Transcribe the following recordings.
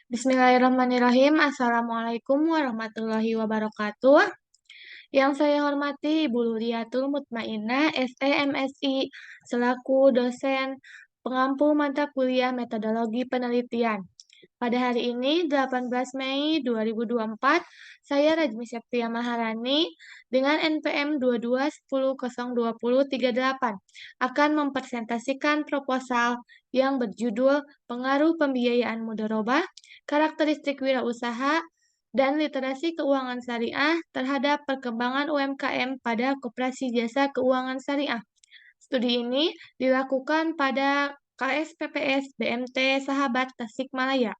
Bismillahirrahmanirrahim. Assalamualaikum warahmatullahi wabarakatuh. Yang saya hormati Ibu Luriatul Mutmainnah, SE MSI, selaku dosen pengampu mata kuliah metodologi penelitian. Pada hari ini, 18 Mei 2024, saya Rajmi Septia Maharani dengan NPM 22102038 akan mempresentasikan proposal yang berjudul Pengaruh Pembiayaan Mudharabah, Karakteristik Wirausaha, dan Literasi Keuangan Syariah terhadap perkembangan UMKM pada Koperasi Jasa Keuangan Syariah. Studi ini dilakukan pada KSPPS BMT Sahabat Tasikmalaya.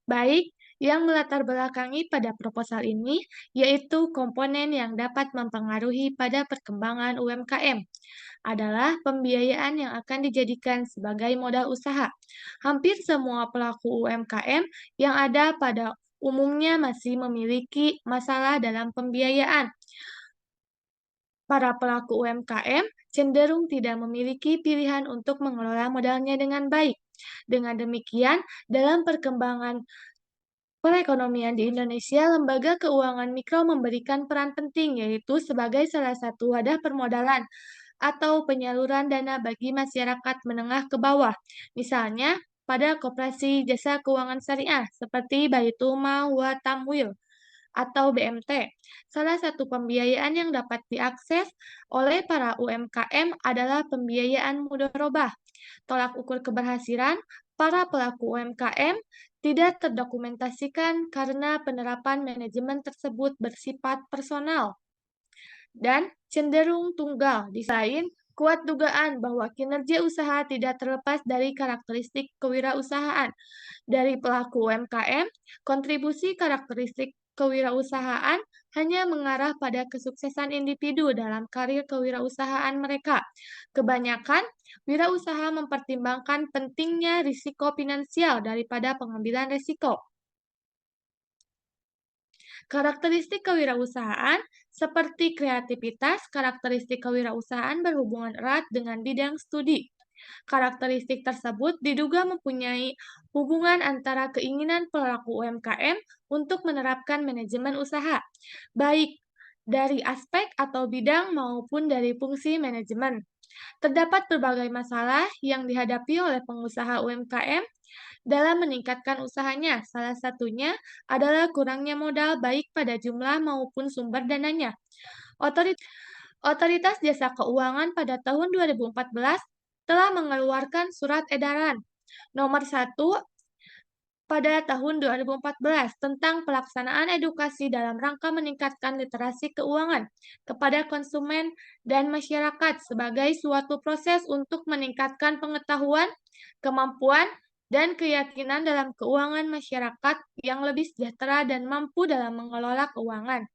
Baik, yang melatar belakangi pada proposal ini yaitu komponen yang dapat mempengaruhi pada perkembangan UMKM adalah pembiayaan yang akan dijadikan sebagai modal usaha. Hampir semua pelaku UMKM yang ada pada umumnya masih memiliki masalah dalam pembiayaan. Para pelaku UMKM cenderung tidak memiliki pilihan untuk mengelola modalnya dengan baik. Dengan demikian, dalam perkembangan perekonomian di Indonesia, lembaga keuangan mikro memberikan peran penting, yaitu sebagai salah satu wadah permodalan atau penyaluran dana bagi masyarakat menengah ke bawah. Misalnya, pada koperasi jasa keuangan syariah seperti Baitul Mal wa Tamwil atau BMT. Salah satu pembiayaan yang dapat diakses oleh para UMKM adalah pembiayaan mudharabah. Tolak ukur keberhasilan para pelaku UMKM tidak terdokumentasikan karena penerapan manajemen tersebut bersifat personal dan cenderung tunggal. Di sisi lain, kuat dugaan bahwa kinerja usaha tidak terlepas dari karakteristik kewirausahaan dari pelaku UMKM. Kontribusi karakteristik kewirausahaan hanya mengarah pada kesuksesan individu dalam karir kewirausahaan mereka. Kebanyakan wirausaha mempertimbangkan pentingnya risiko finansial daripada pengambilan risiko. Karakteristik kewirausahaan seperti kreativitas, karakteristik kewirausahaan berhubungan erat dengan bidang studi. Karakteristik tersebut diduga mempunyai hubungan antara keinginan pelaku UMKM untuk menerapkan manajemen usaha, baik dari aspek atau bidang maupun dari fungsi manajemen. Terdapat berbagai masalah yang dihadapi oleh pengusaha UMKM dalam meningkatkan usahanya. Salah satunya adalah kurangnya modal baik pada jumlah maupun sumber dananya. Otoritas Jasa Keuangan pada tahun 2014 telah mengeluarkan surat edaran nomor 1 pada tahun 2014 tentang pelaksanaan edukasi dalam rangka meningkatkan literasi keuangan kepada konsumen dan masyarakat sebagai suatu proses untuk meningkatkan pengetahuan, kemampuan, dan keyakinan dalam keuangan masyarakat yang lebih sejahtera dan mampu dalam mengelola keuangan.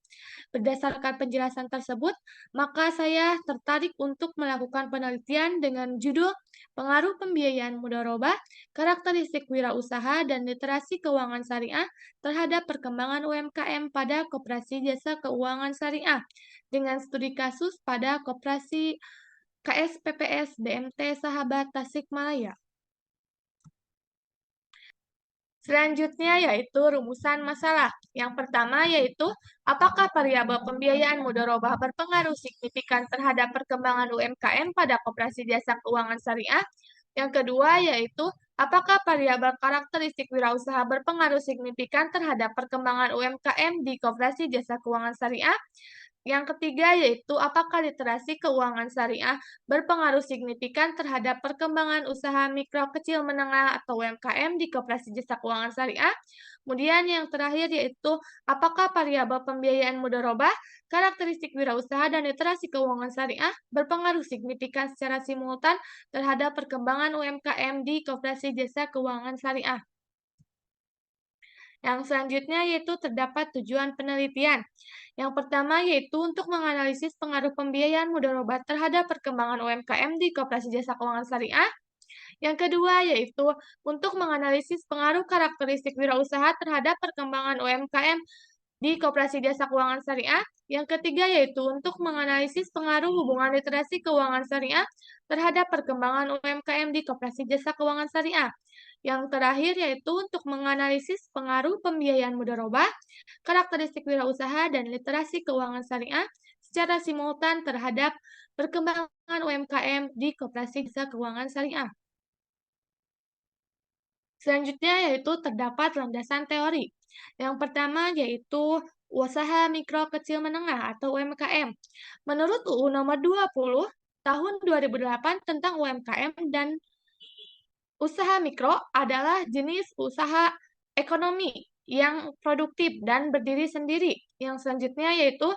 Berdasarkan penjelasan tersebut, maka saya tertarik untuk melakukan penelitian dengan judul Pengaruh Pembiayaan Mudharabah, Karakteristik Wirausaha dan Literasi Keuangan Syariah terhadap Perkembangan UMKM pada Koperasi Jasa Keuangan Syariah dengan studi kasus pada Koperasi KSPPS BMT Sahabat Tasikmalaya. Selanjutnya yaitu rumusan masalah. Yang pertama yaitu apakah variabel pembiayaan mudharabah berpengaruh signifikan terhadap perkembangan UMKM pada koperasi jasa keuangan syariah? Yang kedua yaitu apakah variabel karakteristik wirausaha berpengaruh signifikan terhadap perkembangan UMKM di koperasi jasa keuangan syariah? Yang ketiga yaitu apakah literasi keuangan syariah berpengaruh signifikan terhadap perkembangan usaha mikro kecil menengah atau UMKM di koperasi jasa keuangan syariah. Kemudian yang terakhir yaitu apakah variabel pembiayaan mudharabah, karakteristik wirausaha dan literasi keuangan syariah berpengaruh signifikan secara simultan terhadap perkembangan UMKM di koperasi jasa keuangan syariah. Yang selanjutnya yaitu terdapat tujuan penelitian. Yang pertama yaitu untuk menganalisis pengaruh pembiayaan mudharabah terhadap perkembangan UMKM di koperasi jasa keuangan syariah. Yang kedua yaitu untuk menganalisis pengaruh karakteristik wirausaha terhadap perkembangan UMKM di koperasi jasa keuangan syariah. Yang ketiga yaitu untuk menganalisis pengaruh hubungan literasi keuangan syariah terhadap perkembangan UMKM di koperasi jasa keuangan syariah. Yang terakhir yaitu untuk menganalisis pengaruh pembiayaan mudharabah, karakteristik wirausaha, dan literasi keuangan syariah secara simultan terhadap perkembangan UMKM di koperasi jasa keuangan syariah. Selanjutnya yaitu terdapat landasan teori. Yang pertama yaitu usaha mikro kecil menengah atau UMKM. Menurut UU nomor 20 tahun 2008 tentang UMKM dan usaha mikro adalah jenis usaha ekonomi yang produktif dan berdiri sendiri. Yang selanjutnya yaitu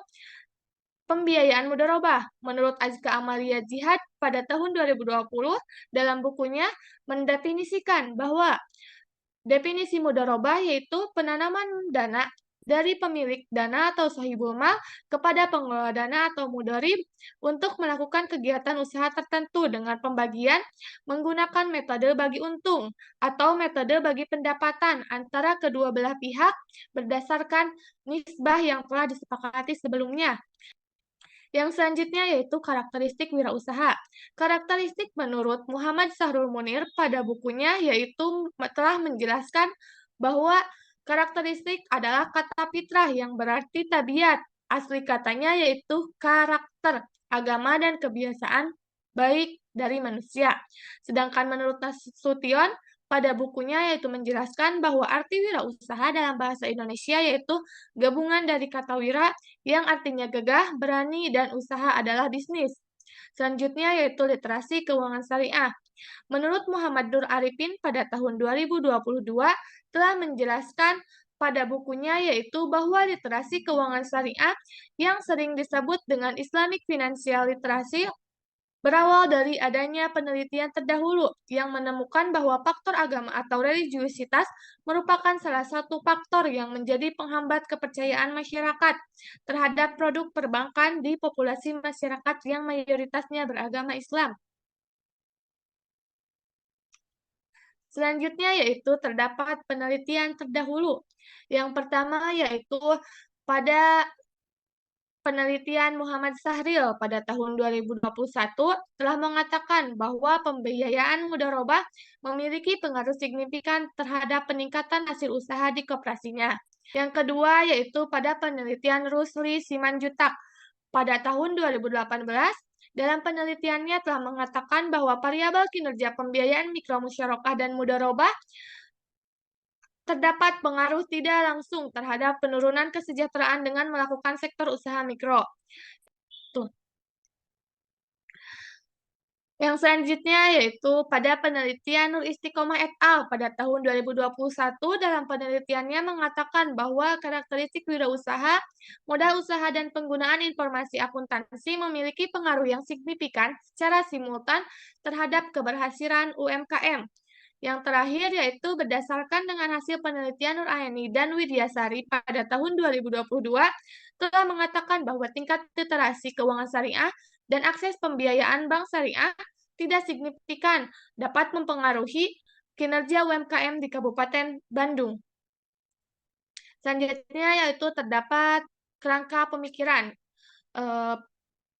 pembiayaan mudharabah. Menurut Azka Amalia Jihad pada tahun 2020 dalam bukunya mendefinisikan bahwa definisi mudharabah yaitu penanaman dana dari pemilik dana atau sahibul mal kepada pengelola dana atau mudharib untuk melakukan kegiatan usaha tertentu dengan pembagian menggunakan metode bagi untung atau metode bagi pendapatan antara kedua belah pihak berdasarkan nisbah yang telah disepakati sebelumnya. Yang selanjutnya yaitu karakteristik wirausaha. Karakteristik menurut Muhammad Sahrul Munir pada bukunya yaitu telah menjelaskan bahwa karakteristik adalah kata fitrah yang berarti tabiat. Asli katanya yaitu karakter, agama, dan kebiasaan baik dari manusia. Sedangkan menurut Nasution, pada bukunya yaitu menjelaskan bahwa arti wirausaha dalam bahasa Indonesia yaitu gabungan dari kata wira yang artinya gagah, berani, dan usaha adalah bisnis. Selanjutnya yaitu literasi keuangan syariah. Menurut Muhammad Nur Arifin pada tahun 2022 telah menjelaskan pada bukunya yaitu bahwa literasi keuangan syariah yang sering disebut dengan Islamic Financial Literacy berawal dari adanya penelitian terdahulu yang menemukan bahwa faktor agama atau religiusitas merupakan salah satu faktor yang menjadi penghambat kepercayaan masyarakat terhadap produk perbankan di populasi masyarakat yang mayoritasnya beragama Islam. Selanjutnya yaitu terdapat penelitian terdahulu. Yang pertama yaitu pada penelitian Muhammad Sahril pada tahun 2021 telah mengatakan bahwa pembiayaan mudharabah memiliki pengaruh signifikan terhadap peningkatan hasil usaha di koperasinya. Yang kedua yaitu pada penelitian Rusli Simanjuntak pada tahun 2018 dalam penelitiannya telah mengatakan bahwa variabel kinerja pembiayaan mikro musyarakah dan mudharabah terdapat pengaruh tidak langsung terhadap penurunan kesejahteraan dengan melakukan sektor usaha mikro. Tuh. Yang selanjutnya yaitu pada penelitian Nur Istiqomah et al. Pada tahun 2021 dalam penelitiannya mengatakan bahwa karakteristik wirausaha, modal usaha, dan penggunaan informasi akuntansi memiliki pengaruh yang signifikan secara simultan terhadap keberhasilan UMKM. Yang terakhir yaitu berdasarkan dengan hasil penelitian Nur Aini dan Widyasari pada tahun 2022 telah mengatakan bahwa tingkat literasi keuangan syariah dan akses pembiayaan bank syariah tidak signifikan dapat mempengaruhi kinerja UMKM di Kabupaten Bandung. Selanjutnya yaitu terdapat kerangka pemikiran.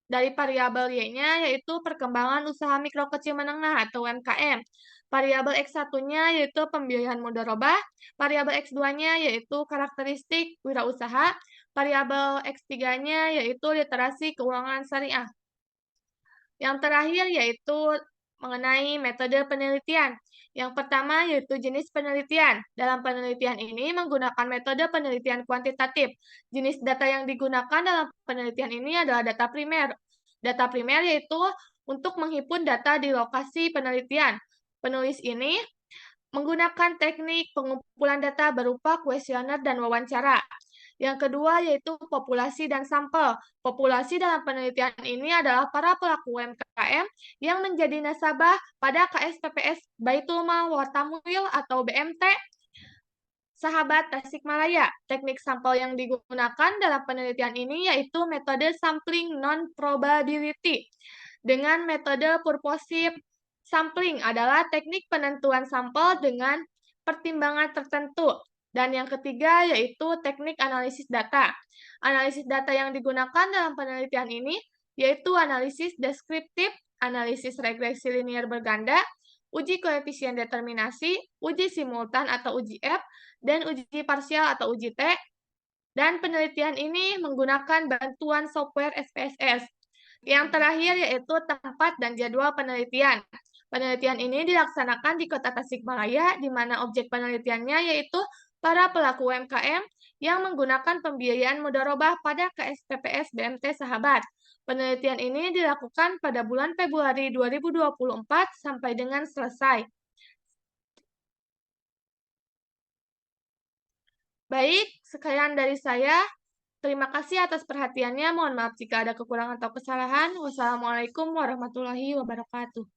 Dari variabel Y-nya yaitu perkembangan usaha mikro kecil menengah atau UMKM. Variabel X1-nya yaitu pembiayaan mudharabah, variabel X2-nya yaitu karakteristik wirausaha, variabel X3-nya yaitu literasi keuangan syariah. Yang terakhir yaitu mengenai metode penelitian. Yang pertama yaitu jenis penelitian. Dalam penelitian ini menggunakan metode penelitian kuantitatif. Jenis data yang digunakan dalam penelitian ini adalah data primer. Data primer yaitu untuk menghimpun data di lokasi penelitian. Penulis ini menggunakan teknik pengumpulan data berupa kuesioner dan wawancara. Yang kedua yaitu populasi dan sampel. Populasi dalam penelitian ini adalah para pelaku UMKM yang menjadi nasabah pada KSPPS Baitul Mal Wartamwil atau BMT Sahabat Tasikmalaya. Teknik sampel yang digunakan dalam penelitian ini yaitu metode sampling non-probability. Dengan metode purposive sampling adalah teknik penentuan sampel dengan pertimbangan tertentu. Dan yang ketiga yaitu teknik analisis data. Analisis data yang digunakan dalam penelitian ini yaitu analisis deskriptif, analisis regresi linear berganda, uji koefisien determinasi, uji simultan atau uji F, dan uji parsial atau uji T. Dan penelitian ini menggunakan bantuan software SPSS. Yang terakhir yaitu tempat dan jadwal penelitian. Penelitian ini dilaksanakan di Kota Tasikmalaya, di mana objek penelitiannya yaitu para pelaku UMKM yang menggunakan pembiayaan mudharabah pada KSPPS BMT Sahabat. Penelitian ini dilakukan pada bulan Februari 2024 sampai dengan selesai. Baik, sekian dari saya. Terima kasih atas perhatiannya. Mohon maaf jika ada kekurangan atau kesalahan. Wassalamualaikum warahmatullahi wabarakatuh.